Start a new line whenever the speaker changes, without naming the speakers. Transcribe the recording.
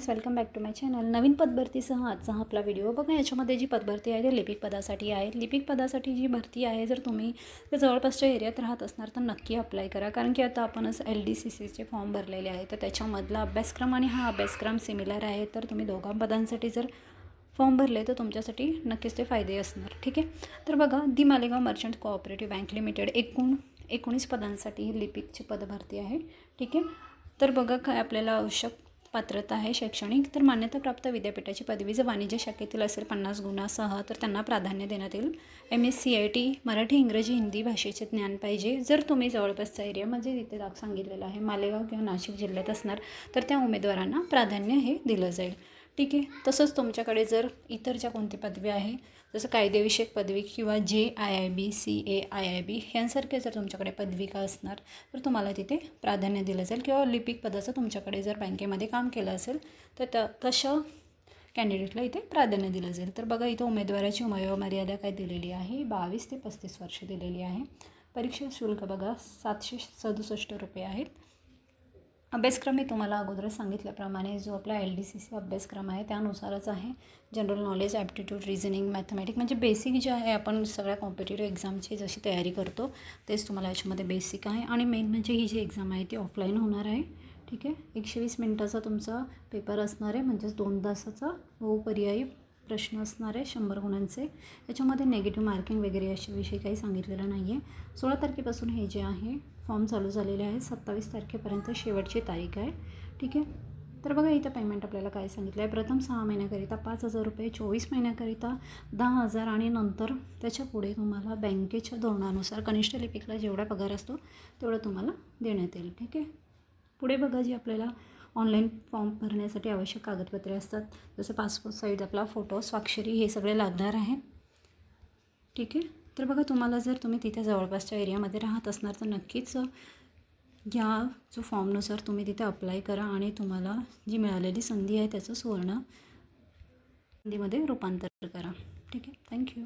Friends, welcome back to my channel. नवीन पदभरतीसह आजचा हा आपला व्हिडिओ बघा. याच्यामध्ये जी पदभरती आहे ते लिपिक पदासाठी आहे. लिपिक पदासाठी जी भरती आहे, जर तुम्ही त्या जवळपासच्या एरियात राहत असणार तर नक्की अप्लाय करा. कारण की आता आपणच LDCCचे फॉर्म भरलेले आहे, तर त्याच्यामधला अभ्यासक्रम आणि हा अभ्यासक्रम सिमिलर आहे. तर तुम्ही दोघा पदांसाठी जर फॉर्म भरले तर तुमच्यासाठी नक्कीच ते फायदे असणार. ठीक आहे. तर बघा, the Malegaon Merchant Cooperative Bank Limited 19 पदांसाठी ही लिपिकची पदभरती आहे. ठीक आहे. तर बघा, काय आपल्याला आवश्यक पात्रता आहे शैक्षणिक. तर मान्यताप्राप्त विद्यापीठाची पदवी जर वाणिज्य शाखेतील असेल 50 गुणासह तर त्यांना प्राधान्य देण्यात येईल. MSCIT मराठी, इंग्रजी, हिंदी भाषेचे ज्ञान पाहिजे. जर तुम्ही जवळपासच्या एरियामध्ये तिथे सांगितलेलं आहे मालेगाव किंवा नाशिक जिल्ह्यात असणार तर त्या उमेदवारांना प्राधान्य हे दिलं जाईल. ठीक आहे. तसंच तुमच्याकडे जर इतर ज्या कोणती पदवी आहे, जसं कायदेविषयक पदवी किंवा JIIB, CAIIB यांसारखे जर तुमच्याकडे पदविका असणार तर तुम्हाला तिथे प्राधान्य दिलं जाईल. किंवा लिपिक पदाचं तुमच्याकडे जर बँकेमध्ये काम केलं असेल तर तशा कॅन्डिडेटला इथे प्राधान्य दिलं जाईल. तर बघा, इथं उमेदवाराची वयोमर्यादा काय दिलेली आहे, 22 ते 35 वर्ष दिलेली आहे. परीक्षा शुल्क बघा 767 रुपये आहेत. अभ्यासक्रम मी तुम्हाला अगोदरच सांगितल्याप्रमाणे जो आपला LDCC अभ्यासक्रम आहे त्यानुसारच आहे. General knowledge, aptitude, reasoning, mathematics म्हणजे बेसिक जे आहे आपण सगळ्या कॉम्पिटेटिव्ह एक्झामची जशी तयारी करतो तेच तुम्हाला याच्यामध्ये बेसिक आहे. आणि मेन म्हणजे ही जी एक्झाम आहे ती ऑफलाईन होणार आहे. ठीक आहे. 120 मिनटाचा तुमचा पेपर असणार आहे, म्हणजेच 2 तासाचा बहुपर्यायी प्रश्न असणार आहे 100 गुणांचे. याच्यामध्ये नेगेटिव्ह मार्किंग वगैरे अशाविषयी काही सांगितलेलं नाही आहे. 16 तारखेपासून हे जे आहे फॉर्म चालू झालेले आहे. 27 तारखेपर्यंत शेवटची तारीख आहे. ठीक आहे. तर बघा, इथं पेमेंट आपल्याला काय सांगितलं आहे. प्रथम 6 महिन्याकरिता 5,000 रुपये, 24 महिन्याकरिता 10,000 आणि नंतर त्याच्या पुढे तुम्हाला बँकेच्या धोरणानुसार कनिष्ठ लिपिकला जेवढा पगार असतो तेवढा तुम्हाला देण्यात येईल. ठीक आहे. पुढे बघा, जी आपल्याला ऑनलाईन फॉर्म भरण्यासाठी आवश्यक कागदपत्रे असतात, जसं पासपोर्ट साईज, आपला फोटो, स्वाक्षरी हे सगळे लागणार आहे. ठीक आहे. तर बघा, तुम्हाला जर तुम्ही तिथे जवळपासच्या एरियामध्ये राहत असणार तर नक्कीच या जो फॉर्मनुसार तुम्ही तिथे अप्लाय करा आणि तुम्हाला जी मिळालेली संधी आहे त्याचं सुवर्ण संधीमध्ये रूपांतर करा. ठीक आहे. थँक्यू.